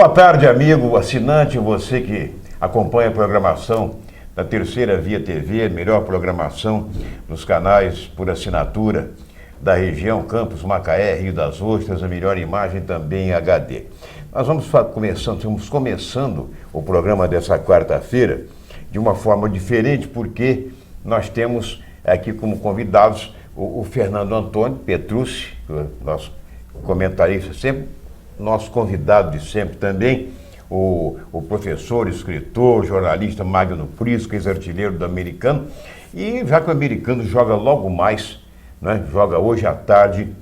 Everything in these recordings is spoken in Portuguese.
Boa tarde, amigo, assinante, você que acompanha a programação da Terceira Via TV, melhor programação nos canais por assinatura da região, Campos, Macaé, Rio das Ostras, a melhor imagem também em HD. Nós estamos começando o programa dessa quarta-feira de uma forma diferente, porque nós temos aqui como convidados o Fernando Antônio Petrucci, nosso comentarista sempre, nosso convidado de sempre também, o professor, escritor, jornalista Magno Prisco, ex-artilheiro do Americano, e já que o Americano joga logo mais, né, joga hoje à tarde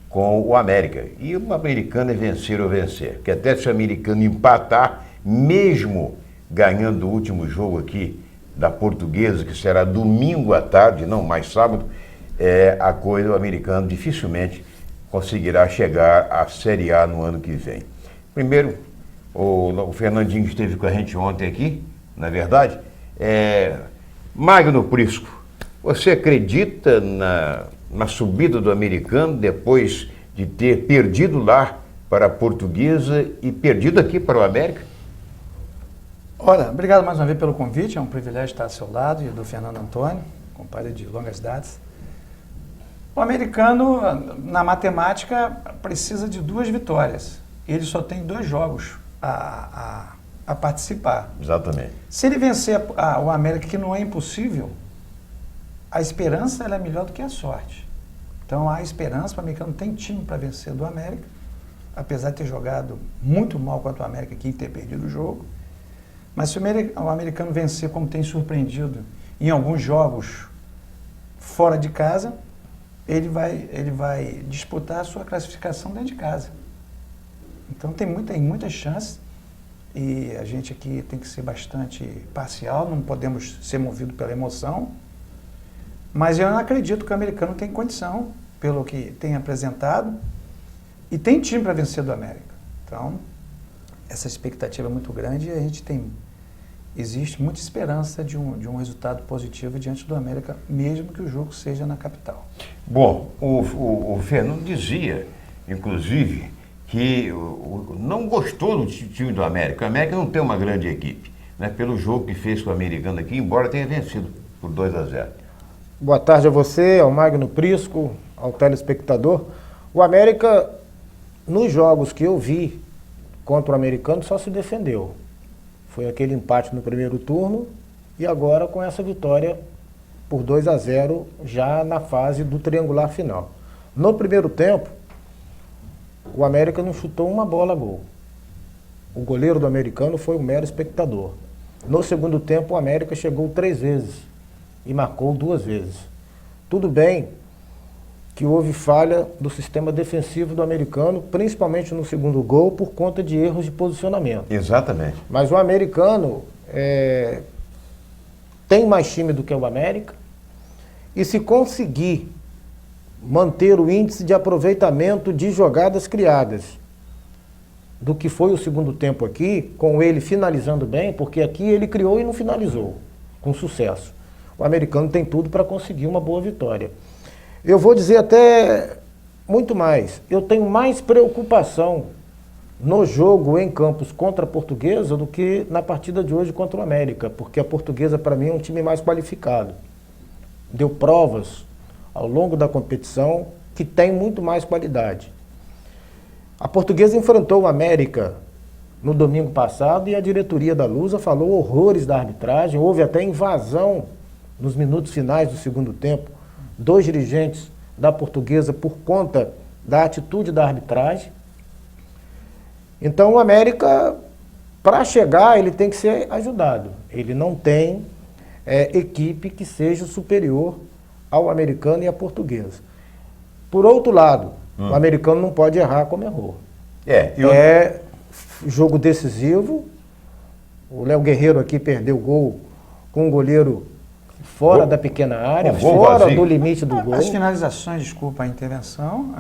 com o América. E o Americano é vencer ou vencer, porque até se o Americano empatar, mesmo ganhando o último jogo aqui da Portuguesa, que será domingo à tarde, não mais sábado, a coisa, o Americano dificilmente conseguirá chegar à Série A no ano que vem. Primeiro, o Fernandinho esteve com a gente ontem aqui, na verdade. Magno Prisco, você acredita na subida do Americano depois de ter perdido lá para a Portuguesa e perdido aqui para o América? Olha, obrigado mais uma vez pelo convite, é um privilégio estar ao seu lado e do Fernando Antônio, compadre de longas datas. O Americano, na matemática, precisa de 2 vitórias. Ele só tem 2 jogos a participar. Exatamente. Se ele vencer o América, que não é impossível, a esperança ela é melhor do que a sorte. Então há esperança, o Americano tem time para vencer do América, apesar de ter jogado muito mal contra o América aqui e ter perdido o jogo. Mas se o Americano vencer como tem surpreendido em alguns jogos fora de casa, ele vai disputar a sua classificação dentro de casa. Então tem muitas chances e a gente aqui tem que ser bastante parcial, não podemos ser movidos pela emoção, mas eu não acredito que o Americano tem condição, pelo que tem apresentado, e tem time para vencer do América. Então, essa expectativa é muito grande e existe muita esperança de um resultado positivo diante do América, mesmo que o jogo seja na capital. Bom, o Fernando dizia, inclusive, que não gostou do time do América. O América não tem uma grande equipe, né, pelo jogo que fez com o Americano aqui, embora tenha vencido por 2-0. Boa tarde a você, ao Magno Prisco, ao telespectador. O América, nos jogos que eu vi contra o Americano, só se defendeu. Foi aquele empate no primeiro turno e agora com essa vitória por 2-0 já na fase do triangular final. No primeiro tempo, o América não chutou uma bola a gol. O goleiro do Americano foi um mero espectador. No segundo tempo, o América chegou 3 vezes e marcou 2 vezes. Tudo bem que houve falha do sistema defensivo do Americano, principalmente no segundo gol, por conta de erros de posicionamento. Exatamente. Mas o Americano tem mais time do que o América, e se conseguir manter o índice de aproveitamento de jogadas criadas do que foi o segundo tempo aqui, com ele finalizando bem, porque aqui ele criou e não finalizou, com sucesso. O Americano tem tudo para conseguir uma boa vitória. Eu vou dizer até muito mais. Eu tenho mais preocupação no jogo em Campos contra a Portuguesa do que na partida de hoje contra o América, porque a Portuguesa, para mim, é um time mais qualificado. Deu provas ao longo da competição que tem muito mais qualidade. A Portuguesa enfrentou o América no domingo passado e a diretoria da Lusa falou horrores da arbitragem. Houve até invasão nos minutos finais do segundo tempo. 2 dirigentes da Portuguesa por conta da atitude da arbitragem. Então o América, para chegar, ele tem que ser ajudado. Ele não tem equipe que seja superior ao Americano e à Portuguesa. Por outro lado, o Americano não pode errar como errou. Jogo decisivo. O Léo Guerreiro aqui perdeu o gol com um goleiro fora da pequena área, fora do limite do gol. As finalizações, desculpa a intervenção,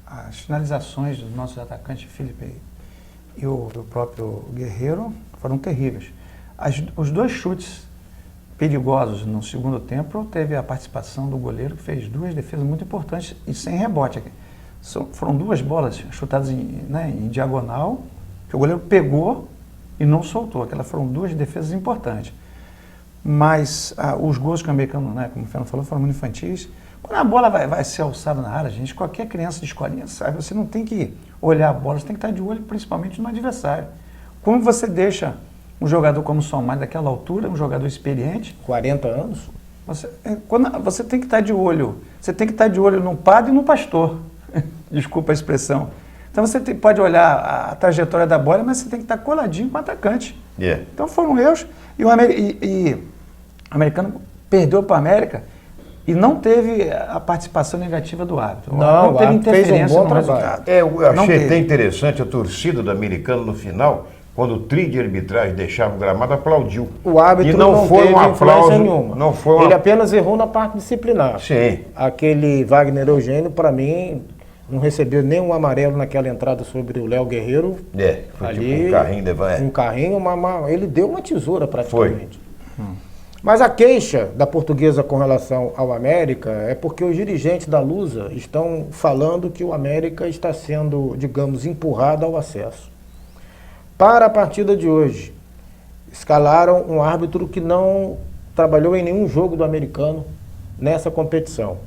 as finalizações dos nossos atacantes, Felipe e o do próprio Guerreiro, foram terríveis. Os 2 chutes perigosos no segundo tempo, teve a participação do goleiro, que fez 2 defesas muito importantes e sem rebote. Foram 2 bolas chutadas em diagonal, que o goleiro pegou e não soltou. Aquelas foram 2 defesas importantes. Mas os gols que o americano, né, como o Fernando falou, foram muito infantis. Quando a bola vai ser alçada na área, gente, qualquer criança de escolinha sabe, você não tem que olhar a bola, você tem que estar de olho principalmente no adversário. Como você deixa um jogador como o Somália daquela altura, um jogador experiente... 40 anos? Você tem que estar de olho. Você tem que estar de olho no padre e no pastor. Desculpa a expressão. Então você pode olhar a trajetória da bola, mas você tem que estar coladinho com o atacante. Yeah. Então foram erros. E o americano perdeu para a América e não teve a participação negativa do árbitro. Não Não teve interferência fez um bom no trabalho. resultado. Eu Não achei teve. até interessante a torcida do americano no final, quando o trio de arbitragem deixava o gramado, aplaudiu. O árbitro e não foi teve um influência aplauso nenhuma. Não foi Ele apenas errou na parte disciplinar. Sim. Aquele Wagner Eugênio, para mim, não recebeu nenhum amarelo naquela entrada sobre o Léo Guerreiro. Foi Ali, tipo um carrinho levando. Um carrinho, ele deu uma tesoura praticamente. Mas a queixa da Portuguesa com relação ao América é porque os dirigentes da Lusa estão falando que o América está sendo, digamos, empurrado ao acesso. Para a partida de hoje, escalaram um árbitro que não trabalhou em nenhum jogo do americano nessa competição.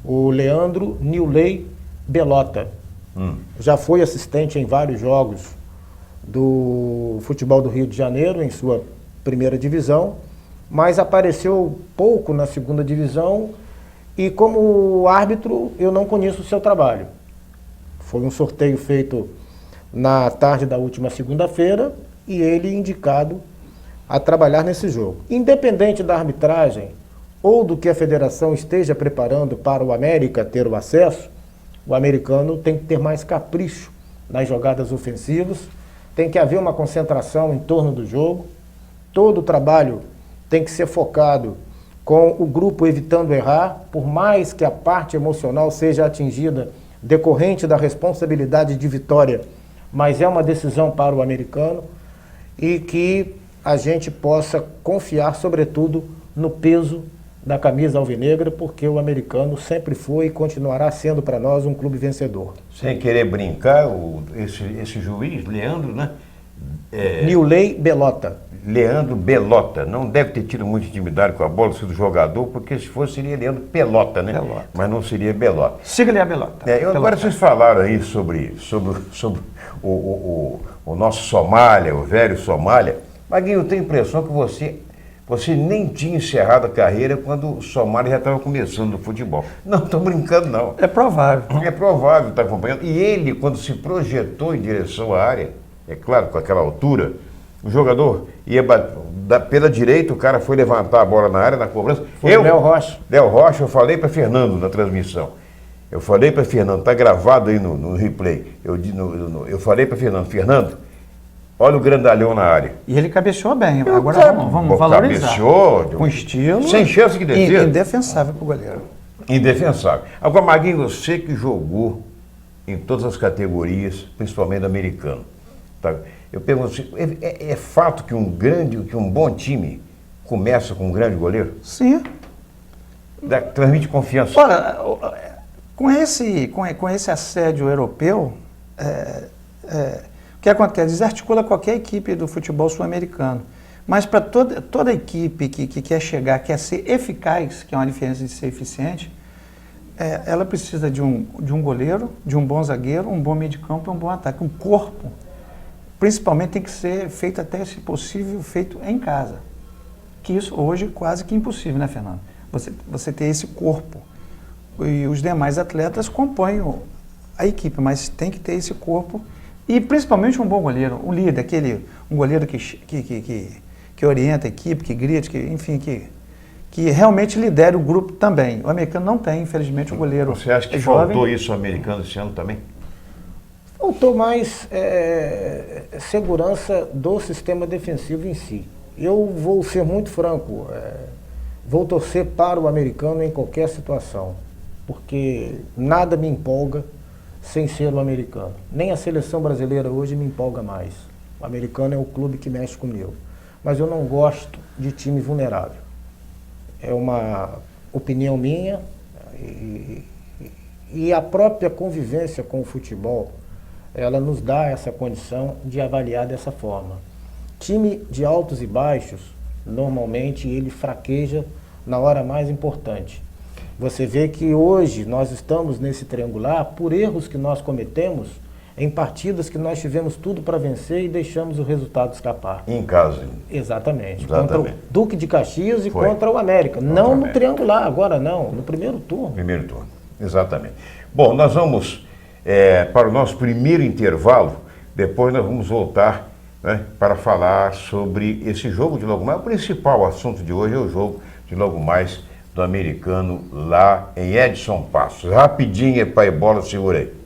O Leandro Nilley Belota. Já foi assistente em vários jogos do futebol do Rio de Janeiro, em sua primeira divisão, mas apareceu pouco na segunda divisão e como árbitro eu não conheço o seu trabalho. Foi um sorteio feito na tarde da última segunda-feira e ele indicado a trabalhar nesse jogo. Independente da arbitragem ou do que a federação esteja preparando para o América ter o acesso, o americano tem que ter mais capricho nas jogadas ofensivas, tem que haver uma concentração em torno do jogo, todo o trabalho tem que ser focado com o grupo evitando errar, por mais que a parte emocional seja atingida decorrente da responsabilidade de vitória, mas é uma decisão para o americano e que a gente possa confiar, sobretudo, no peso da camisa alvinegra, porque o americano sempre foi e continuará sendo para nós um clube vencedor. Sem querer brincar, esse juiz, Leandro, né? Nilley Belota. Leandro Belota. Não deve ter tido muita intimidade com a bola, sido jogador, porque se fosse seria Leandro Pelota, né? Pelota. Mas não seria Belota. Siga-lhe a Belota. Agora vocês falaram aí sobre o nosso Somália, o velho Somália. Maguinho, eu tenho a impressão que você nem tinha encerrado a carreira quando o Somália já estava começando no futebol. Não, estou brincando, não. É provável. É provável estar acompanhando. E ele, quando se projetou em direção à área, é claro, com aquela altura, o jogador ia pela direita, o cara foi levantar a bola na área, na cobrança. Foi o Léo Rocha. Léo Rocha, eu falei para Fernando na transmissão. Eu falei para Fernando, está gravado aí no replay. Eu falei para Fernando, olha o grandalhão na área. E ele cabeceou bem. Agora vamos valorizar. Cabeceou. Com estilo. Sem chance de defesa. Indefensável para o goleiro. Indefensável. Agora, Maguinho, você que jogou em todas as categorias, principalmente americano. Tá? Eu pergunto assim, é fato que um bom time começa com um grande goleiro? Sim. Transmite confiança. Olha, com esse assédio europeu, o que acontece? Desarticula qualquer equipe do futebol sul-americano. Mas para toda equipe que quer chegar, quer ser eficaz, que é uma diferença de ser eficiente, ela precisa de um goleiro, de um bom zagueiro, um bom meio de campo e um bom ataque. Um corpo, principalmente, tem que ser feito até, se possível, feito em casa. Que isso hoje é quase que impossível, né, Fernando? Você ter esse corpo. E os demais atletas compõem a equipe, mas tem que ter esse corpo e principalmente um bom goleiro, um líder, um goleiro que orienta a equipe, que grita, que realmente lidera o grupo também. O americano não tem, infelizmente, o goleiro. Você acha que faltou isso ao americano esse ano também? Faltou mais segurança do sistema defensivo em si. Eu vou ser muito franco, vou torcer para o americano em qualquer situação, porque nada me empolga sem ser o americano. Nem a seleção brasileira hoje me empolga mais. O americano é o clube que mexe comigo. Mas eu não gosto de time vulnerável. É uma opinião minha e a própria convivência com o futebol ela nos dá essa condição de avaliar dessa forma. Time de altos e baixos, normalmente ele fraqueja na hora mais importante. Você vê que hoje nós estamos nesse triangular por erros que nós cometemos em partidas que nós tivemos tudo para vencer e deixamos o resultado escapar. Em casa. Exatamente. Exatamente. Contra o Duque de Caxias e Foi. contra o América. Contra não o no América. triangular, agora não, no primeiro turno. Primeiro turno, exatamente. Bom, nós vamos para o nosso primeiro intervalo, depois nós vamos voltar, né, para falar sobre esse jogo de logo mais. O principal assunto de hoje é o jogo de logo mais do Americano lá em Edson Passos. Rapidinho, pai bola, segura aí.